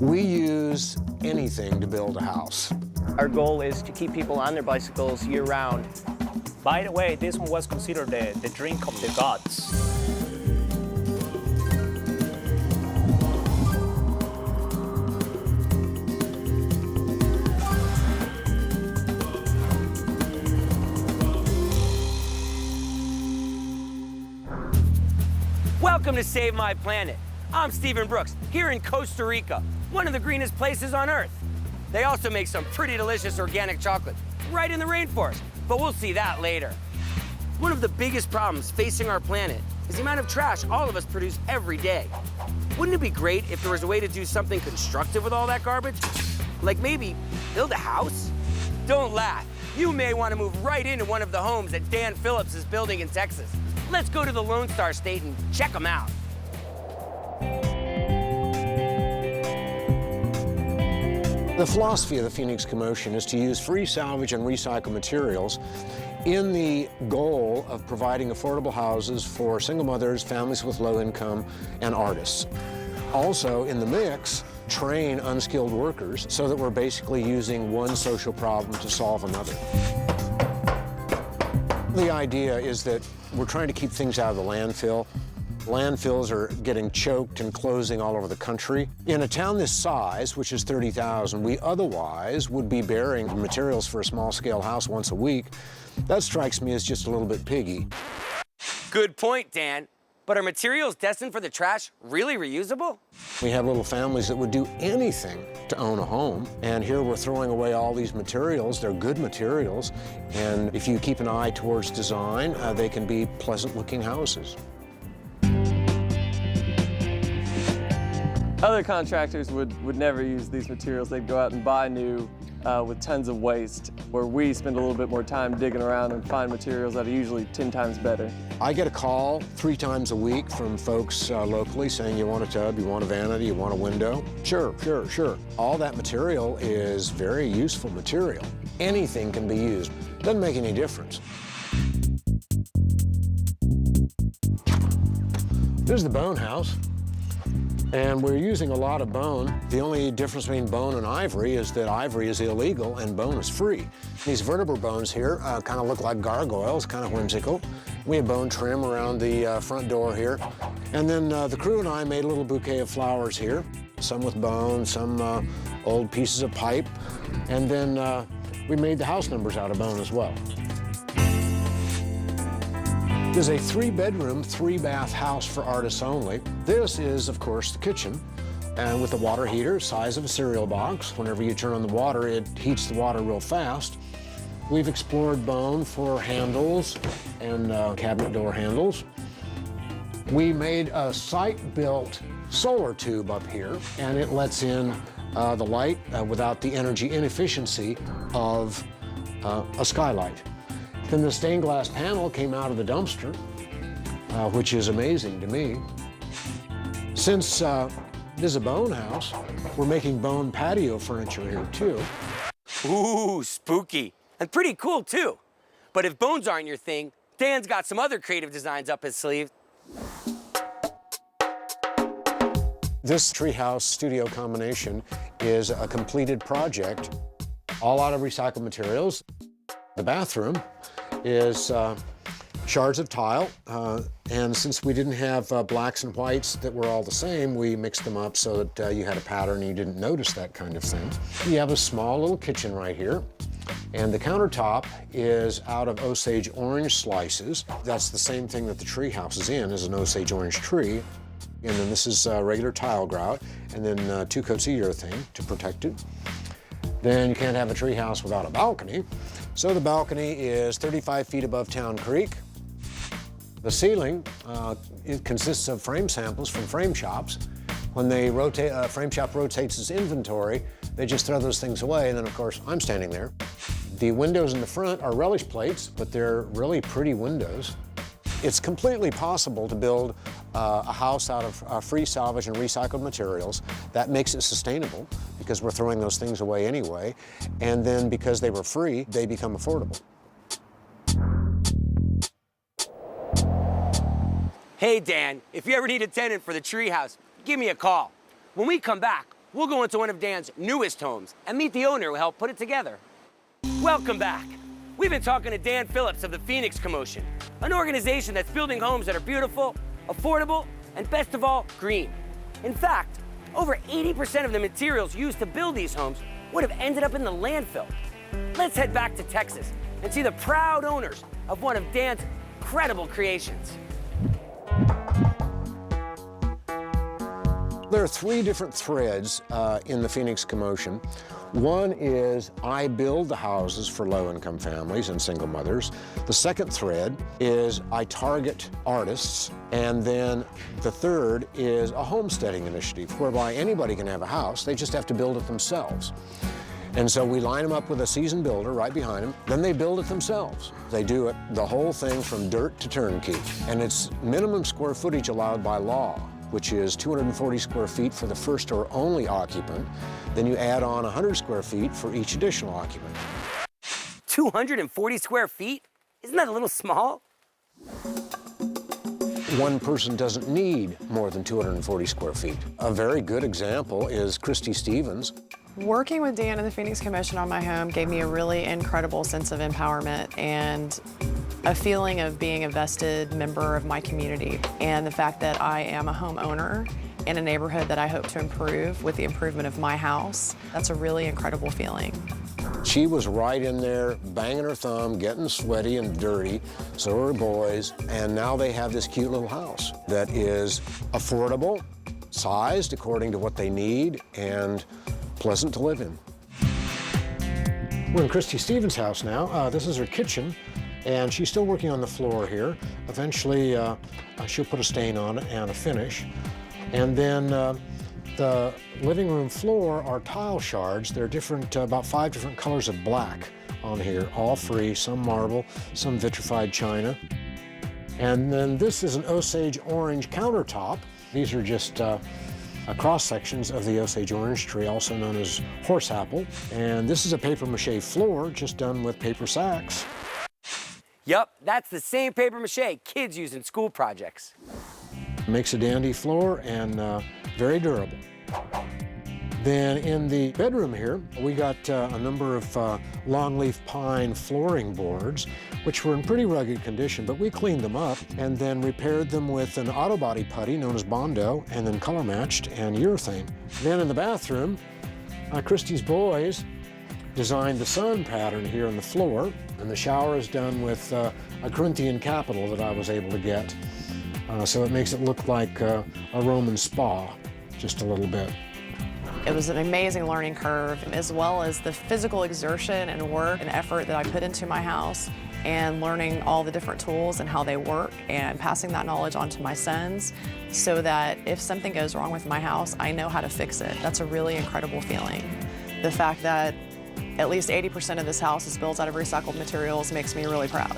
We use anything to build a house. Our goal is to keep people on their bicycles year-round. By the way, this one was considered the drink of the gods. Welcome to Save My Planet. I'm Stephen Brooks, here in Costa Rica, one of the greenest places on Earth. They also make some pretty delicious organic chocolate right in the rainforest, but we'll see that later. One of the biggest problems facing our planet is the amount of trash all of us produce every day. Wouldn't it be great if there was a way to do something constructive with all that garbage? Like maybe build a house? Don't laugh. You may want to move right into one of the homes that Dan Phillips is building in Texas. Let's go to the Lone Star State and check them out. The philosophy of the Phoenix Commotion is to use free salvage and recycled materials in the goal of providing affordable houses for single mothers, families with low income, and artists. Also, in the mix, train unskilled workers so that we're basically using one social problem to solve another. The idea is that we're trying to keep things out of the landfill. Landfills are getting choked and closing all over the country. In a town this size, which is 30,000, we otherwise would be burying materials for a small-scale house once a week. That strikes me as just a little bit piggy. Good point, Dan. But are materials destined for the trash really reusable? We have little families that would do anything to own a home, and here we're throwing away all these materials. They're good materials, and if you keep an eye towards design, they can be pleasant-looking houses. Other contractors would never use these materials. They'd go out and buy new with tons of waste, where we spend a little bit more time digging around and find materials that are usually 10 times better. I get a call 3 times a week from folks locally saying, you want a tub, you want a vanity, you want a window? Sure, sure, sure. All that material is very useful material. Anything can be used. Doesn't make any difference. This is the bone house. And we're using a lot of bone. The only difference between bone and ivory is that ivory is illegal and bone is free. These vertebra bones here kind of look like gargoyles, kind of whimsical. We have bone trim around the front door here. And then the crew and I made a little bouquet of flowers here, some with bone, some old pieces of pipe. And then we made the house numbers out of bone as well. This is a 3-bedroom, 3-bath house for artists only. This is, of course, the kitchen, and with a water heater, size of a cereal box. Whenever you turn on the water, it heats the water real fast. We've explored bone for handles and cabinet door handles. We made a site-built solar tube up here, and it lets in the light without the energy inefficiency of a skylight. Then the stained glass panel came out of the dumpster, which is amazing to me. Since this is a bone house, we're making bone patio furniture here too. Ooh, spooky. And pretty cool too. But if bones aren't your thing, Dan's got some other creative designs up his sleeve. This treehouse studio combination is a completed project, all out of recycled materials. The bathroom is shards of tile, and since we didn't have blacks and whites that were all the same, we mixed them up so that you had a pattern and you didn't notice that kind of thing. You have a small little kitchen right here, and the countertop is out of Osage orange slices. That's the same thing that the tree house is in, is an Osage orange tree. And then this is regular tile grout, and then 2 coats of urethane to protect it. Then you can't have a tree house without a balcony. So the balcony is 35 feet above Town Creek. The ceiling, it consists of frame samples from frame shops. When they rotate, frame shop rotates its inventory, they just throw those things away, and then of course I'm standing there. The windows in the front are relish plates, but they're really pretty windows. It's completely possible to build a house out of free salvage and recycled materials. That makes it sustainable because we're throwing those things away anyway. And then because they were free, they become affordable. Hey, Dan, if you ever need a tenant for the treehouse, give me a call. When we come back, we'll go into one of Dan's newest homes and meet the owner who helped put it together. Welcome back. We've been talking to Dan Phillips of the Phoenix Commotion, an organization that's building homes that are beautiful, affordable, and best of all, green. In fact, over 80% of the materials used to build these homes would have ended up in the landfill. Let's head back to Texas and see the proud owners of one of Dan's incredible creations. There are three different threads in the Phoenix Commotion. One is I build the houses for low-income families and single mothers. The second thread is I target artists. And then the third is a homesteading initiative whereby anybody can have a house, they just have to build it themselves. And so we line them up with a seasoned builder right behind them, then they build it themselves. They do it, the whole thing from dirt to turnkey. And it's minimum square footage allowed by law, which is 240 square feet for the first or only occupant. Then you add on 100 square feet for each additional occupant. 240 square feet? Isn't that a little small? One person doesn't need more than 240 square feet. A very good example is Christy Stevens. Working with Dan and the Phoenix Commotion on my home gave me a really incredible sense of empowerment and a feeling of being a vested member of my community, and the fact that I am a homeowner in a neighborhood that I hope to improve with the improvement of my house. That's a really incredible feeling. She was right in there, banging her thumb, getting sweaty and dirty, so were her boys, and now they have this cute little house that is affordable, sized according to what they need, and pleasant to live in. We're in Christy Stevens' house now. This is her kitchen, and she's still working on the floor here. Eventually, she'll put a stain on it and a finish. And then the living room floor are tile shards. They're different, about 5 different colors of black on here, all free, some marble, some vitrified china. And then this is an Osage orange countertop. These are just cross sections of the Osage orange tree, also known as horse apple. And this is a paper mache floor, just done with paper sacks. Yup, that's the same paper mache kids use in school projects. Makes a dandy floor and very durable. Then in the bedroom here, we got a number of longleaf pine flooring boards, which were in pretty rugged condition, but we cleaned them up and then repaired them with an auto body putty known as Bondo, and then color matched and urethane. Then in the bathroom, Christy's boys designed the sun pattern here on the floor, and the shower is done with a Corinthian capital that I was able to get. So it makes it look like a Roman spa, just a little bit. It was an amazing learning curve, as well as the physical exertion and work and effort that I put into my house, and learning all the different tools and how they work, and passing that knowledge on to my sons, so that if something goes wrong with my house, I know how to fix it. That's a really incredible feeling. The fact that at least 80% of this house is built out of recycled materials makes me really proud.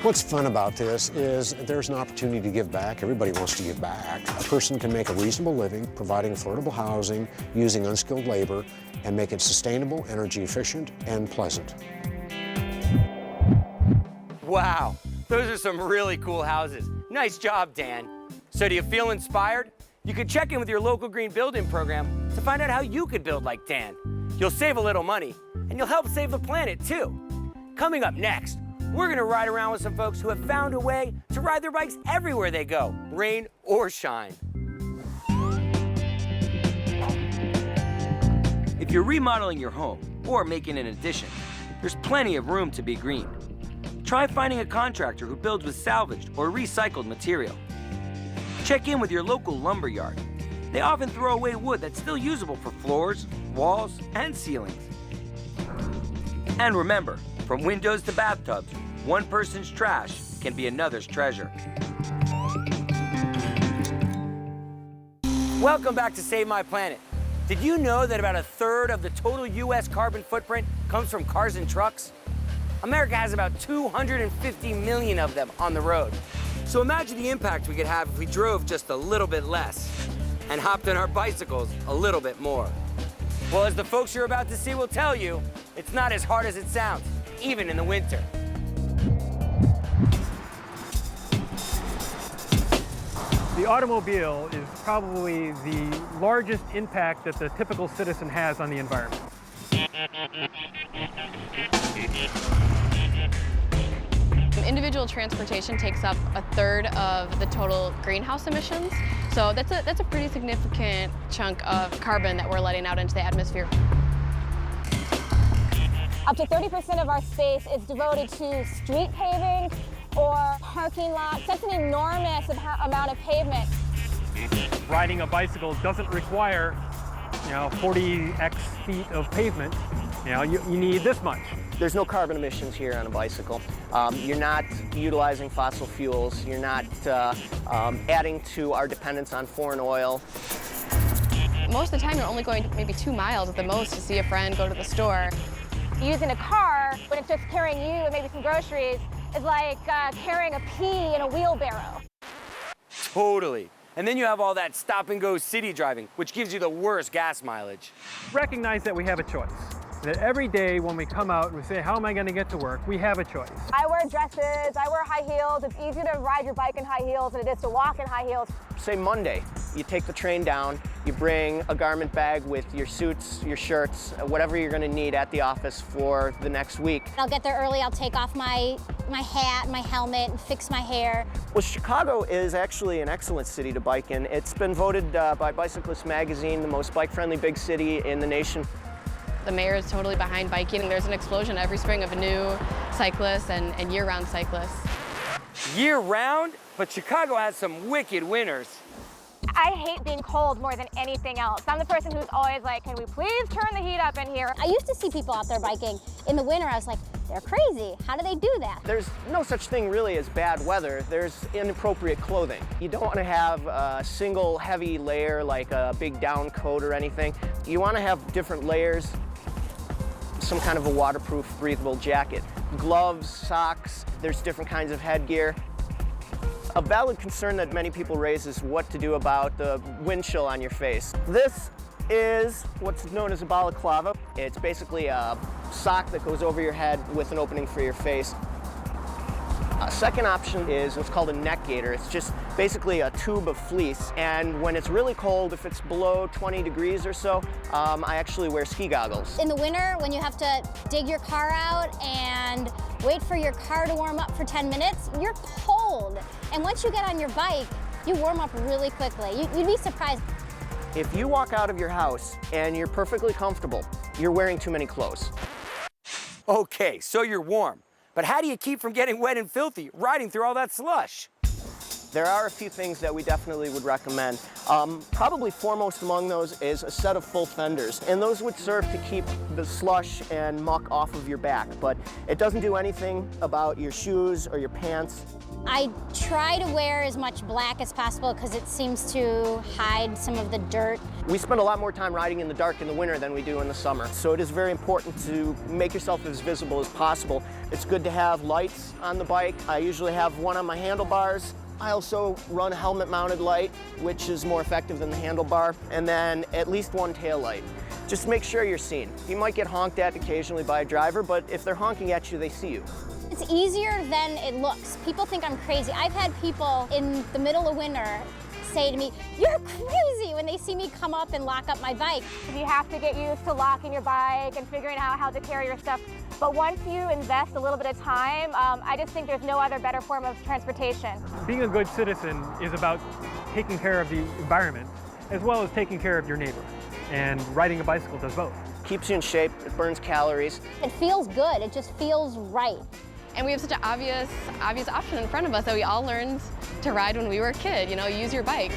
What's fun about this is there's an opportunity to give back. Everybody wants to give back. A person can make a reasonable living, providing affordable housing, using unskilled labor, and make it sustainable, energy efficient, and pleasant. Wow, those are some really cool houses. Nice job, Dan. So do you feel inspired? You could check in with your local green building program to find out how you could build like Dan. You'll save a little money, and you'll help save the planet, too. Coming up next, we're gonna ride around with some folks who have found a way to ride their bikes everywhere they go, rain or shine. If you're remodeling your home or making an addition, there's plenty of room to be green. Try finding a contractor who builds with salvaged or recycled material. Check in with your local lumber yard. They often throw away wood that's still usable for floors, walls, and ceilings. And remember, from windows to bathtubs, one person's trash can be another's treasure. Welcome back to Save My Planet. Did you know that about 1/3 of the total U.S. carbon footprint comes from cars and trucks? America has about 250 million of them on the road. So imagine the impact we could have if we drove just a little bit less and hopped on our bicycles a little bit more. Well, as the folks you're about to see will tell you, it's not as hard as it sounds, even in the winter. The automobile is probably the largest impact that the typical citizen has on the environment. Individual transportation takes up a third of the total greenhouse emissions, so that's a pretty significant chunk of carbon that we're letting out into the atmosphere. Up to 30% of our space is devoted to street paving or parking lots. That's an enormous amount of pavement. Riding a bicycle doesn't require, 40x feet of pavement. You need this much. There's no carbon emissions here on a bicycle. You're not utilizing fossil fuels. You're not adding to our dependence on foreign oil. Most of the time, you're only going maybe 2 miles at the most to see a friend, go to the store. Using a car, when it's just carrying you and maybe some groceries, is like carrying a pea in a wheelbarrow. Totally. And then you have all that stop-and-go city driving, which gives you the worst gas mileage. Recognize that we have a choice. That every day when we come out and we say, how am I going to get to work, we have a choice. I wear dresses, I wear high heels. It's easier to ride your bike in high heels than it is to walk in high heels. Say Monday, you take the train down, you bring a garment bag with your suits, your shirts, whatever you're going to need at the office for the next week. I'll get there early, I'll take off my hat, my helmet, and fix my hair. Well, Chicago is actually an excellent city to bike in. It's been voted by Bicyclist magazine the most bike-friendly big city in the nation. The mayor is totally behind biking, and there's an explosion every spring of new cyclists and year-round cyclists. Year-round? But Chicago has some wicked winters. I hate being cold more than anything else. I'm the person who's always like, can we please turn the heat up in here? I used to see people out there biking in the winter. I was like, they're crazy. How do they do that? There's no such thing really as bad weather. There's inappropriate clothing. You don't want to have a single heavy layer like a big down coat or anything. You want to have different layers, some kind of a waterproof, breathable jacket. Gloves, socks, there's different kinds of headgear. A valid concern that many people raise is what to do about the wind chill on your face. This is what's known as a balaclava. It's basically a sock that goes over your head with an opening for your face. A second option is what's called a neck gaiter. It's just basically a tube of fleece, and when it's really cold, if it's below 20 degrees or so, I actually wear ski goggles. In the winter, when you have to dig your car out and wait for your car to warm up for 10 minutes, you're cold. And once you get on your bike, you warm up really quickly. You'd be surprised. If you walk out of your house and you're perfectly comfortable, you're wearing too many clothes. Okay, so you're warm. But how do you keep from getting wet and filthy riding through all that slush? There are a few things that we definitely would recommend. Probably foremost among those is a set of full fenders, and those would serve to keep the slush and muck off of your back, but it doesn't do anything about your shoes or your pants. I try to wear as much black as possible because it seems to hide some of the dirt. We spend a lot more time riding in the dark in the winter than we do in the summer, so it is very important to make yourself as visible as possible. It's good to have lights on the bike. I usually have one on my handlebars. I also run a helmet-mounted light, which is more effective than the handlebar, and then at least one tail light. Just make sure you're seen. You might get honked at occasionally by a driver, but if they're honking at you, they see you. It's easier than it looks. People think I'm crazy. I've had people in the middle of winter say to me, "You're crazy," when they see me come up and lock up my bike. You have to get used to locking your bike and figuring out how to carry your stuff. But once you invest a little bit of time, I just think there's no other better form of transportation. Being a good citizen is about taking care of the environment as well as taking care of your neighbor. And riding a bicycle does both. Keeps you in shape, it burns calories. It feels good, it just feels right. And we have such an obvious option in front of us that we all learned to ride when we were a kid, use your bike.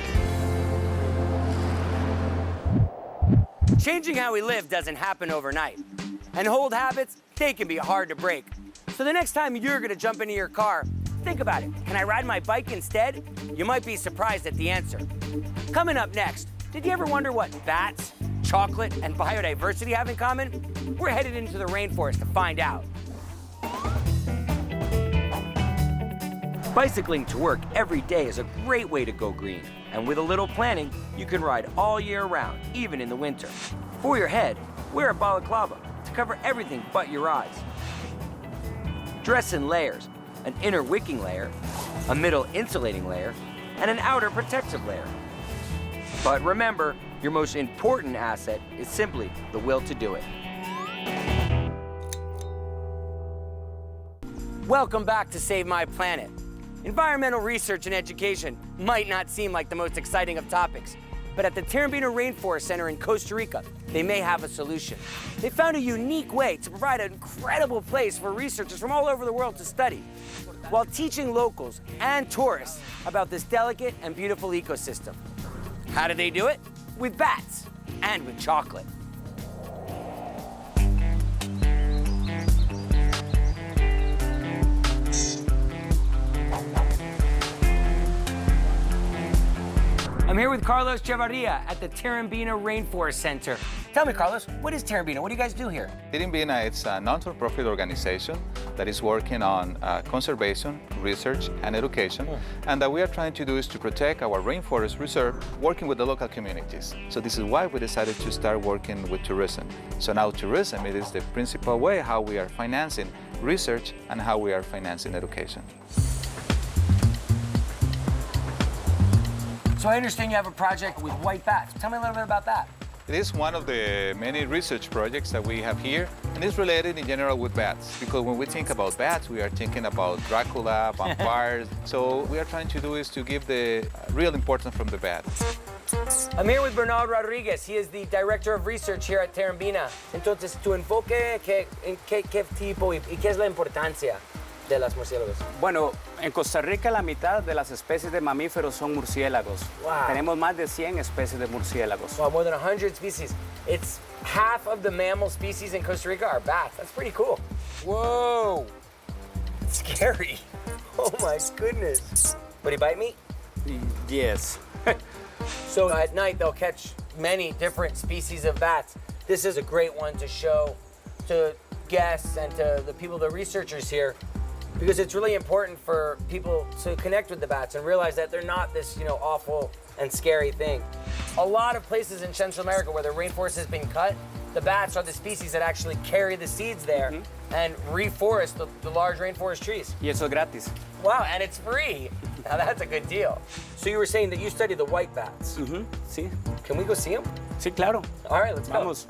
Changing how we live doesn't happen overnight. And old habits, they can be hard to break. So the next time you're gonna jump into your car, think about it. Can I ride my bike instead? You might be surprised at the answer. Coming up next, did you ever wonder what bats, chocolate, and biodiversity have in common? We're headed into the rainforest to find out. Bicycling to work every day is a great way to go green. And with a little planning, you can ride all year round, even in the winter. For your head, wear a balaclava to cover everything but your eyes. Dress in layers, an inner wicking layer, a middle insulating layer, and an outer protective layer. But remember, your most important asset is simply the will to do it. Welcome back to Save My Planet. Environmental research and education might not seem like the most exciting of topics, but at the Tarambina Rainforest Center in Costa Rica, they may have a solution. They found a unique way to provide an incredible place for researchers from all over the world to study, while teaching locals and tourists about this delicate and beautiful ecosystem. How do they do it? With bats and with chocolate. I'm here with Carlos Chavarria at the Tarambina Rainforest Center. Tell me, Carlos, what is Tarambina? What do you guys do here? Tarambina is a non-for-profit organization that is working on conservation, research, and education. And that we are trying to do is to protect our rainforest reserve, working with the local communities. So this is why we decided to start working with tourism. So now tourism, it is the principal way how we are financing research and how we are financing education. So I understand you have a project with white bats. Tell me a little bit about that. It is one of the many research projects that we have here, and it's related in general with bats, because when we think about bats, we are thinking about Dracula, vampires. So what we are trying to do is to give the real importance from the bat. I'm here with Bernal Rodriguez. He is the Director of Research here at Tarambina. Entonces, tu enfoque, ¿en qué tipo y qué es la importancia de las murciélagos? Bueno, en Costa Rica la mitad de las especies de mamíferos son murciélagos. Wow. Tenemos más de 100 especies de murciélagos. Wow, more than 100 species. It's half of the mammal species in Costa Rica are bats. That's pretty cool. Whoa, it's scary. Oh my goodness. Would he bite me? Yes. So at night they'll catch many different species of bats. This is a great one to show to guests and to the people, the researchers here, because it's really important for people to connect with the bats and realize that they're not this, awful and scary thing. A lot of places in Central America where the rainforest has been cut, the bats are the species that actually carry the seeds there and reforest the large rainforest trees. Y eso es gratis. Wow, and it's free. Now that's a good deal. So you were saying that you study the white bats. Sí. Can we go see them? Sí, claro. All right, let's go. Vamos.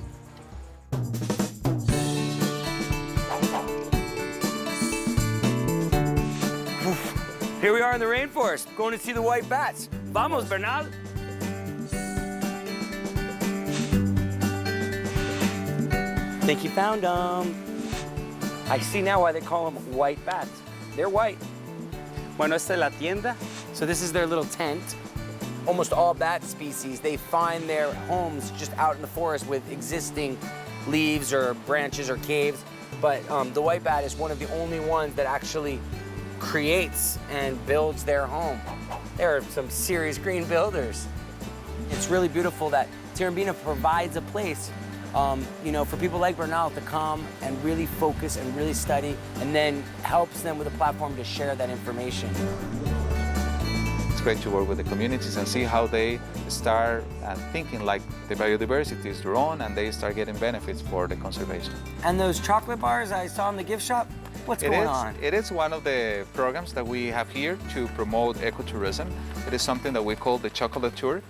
Here we are in the rainforest, going to see the white bats. Vamos, Bernal. Think you found them. I see now why they call them white bats. They're white. Bueno, esta es la tienda. So this is their little tent. Almost all bat species, they find their homes just out in the forest with existing leaves or branches or caves. But the white bat is one of the only ones that actually creates and builds their home. There are some serious green builders. It's really beautiful that Tarambina provides a place, for people like Bernal to come and really focus and really study, and then helps them with a platform to share that information. It's great to work with the communities and see how they start thinking like the biodiversity is their own, and they start getting benefits for the conservation. And those chocolate bars I saw in the gift shop, what's going on? It is one of the programs that we have here to promote ecotourism. It is something that we call the chocolate tour.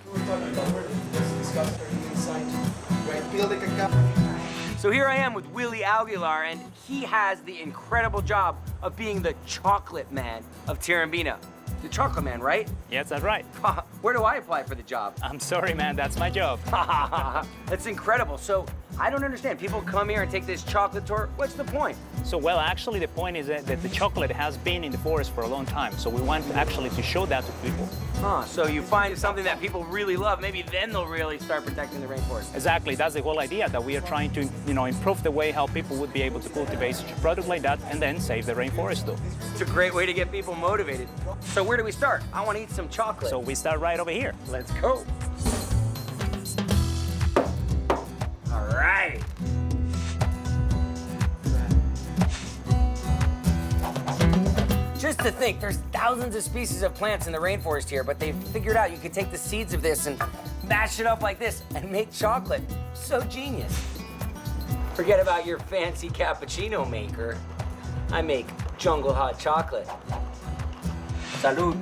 So here I am with Willie Aguilar, and he has the incredible job of being the chocolate man of Tarambina. The chocolate man, right? Yes, that's right. Where do I apply for the job? I'm sorry, man. That's my job. That's incredible. So I don't understand. People come here and take this chocolate tour. What's the point? So, well, actually, the point is that the chocolate has been in the forest for a long time. So we want actually to show that to people. So you find something that people really love, maybe then they'll really start protecting the rainforest. Exactly. That's the whole idea, that we are trying to, improve the way how people would be able to cultivate such a product like that and then save the rainforest too. It's a great way to get people motivated. So where do we start? I want to eat some chocolate. So we start right over here. Let's go. All right. Just to think, there's thousands of species of plants in the rainforest here, but they figured out you could take the seeds of this and mash it up like this and make chocolate. So genius. Forget about your fancy cappuccino maker. I make jungle hot chocolate. Salud.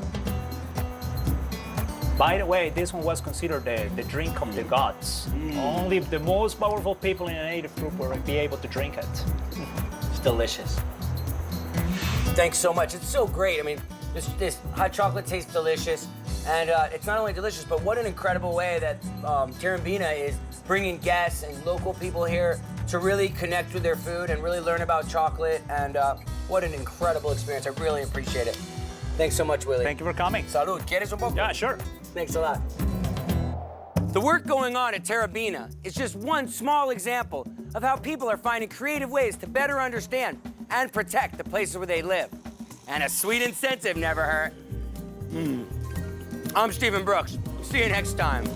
By the way, this one was considered the drink of the gods. Only the most powerful people in a native group will be able to drink it. It's delicious. Thanks so much. It's so great. I mean, this hot chocolate tastes delicious. And it's not only delicious, but what an incredible way that Terrabina is bringing guests and local people here to really connect with their food and really learn about chocolate. And what an incredible experience. I really appreciate it. Thanks so much, Willie. Thank you for coming. Salud. ¿Quieres un poco? Yeah, sure. Thanks a lot. The work going on at Terrabina is just one small example of how people are finding creative ways to better understand and protect the places where they live. And a sweet incentive never hurt. I'm Stephen Brooks. See you next time.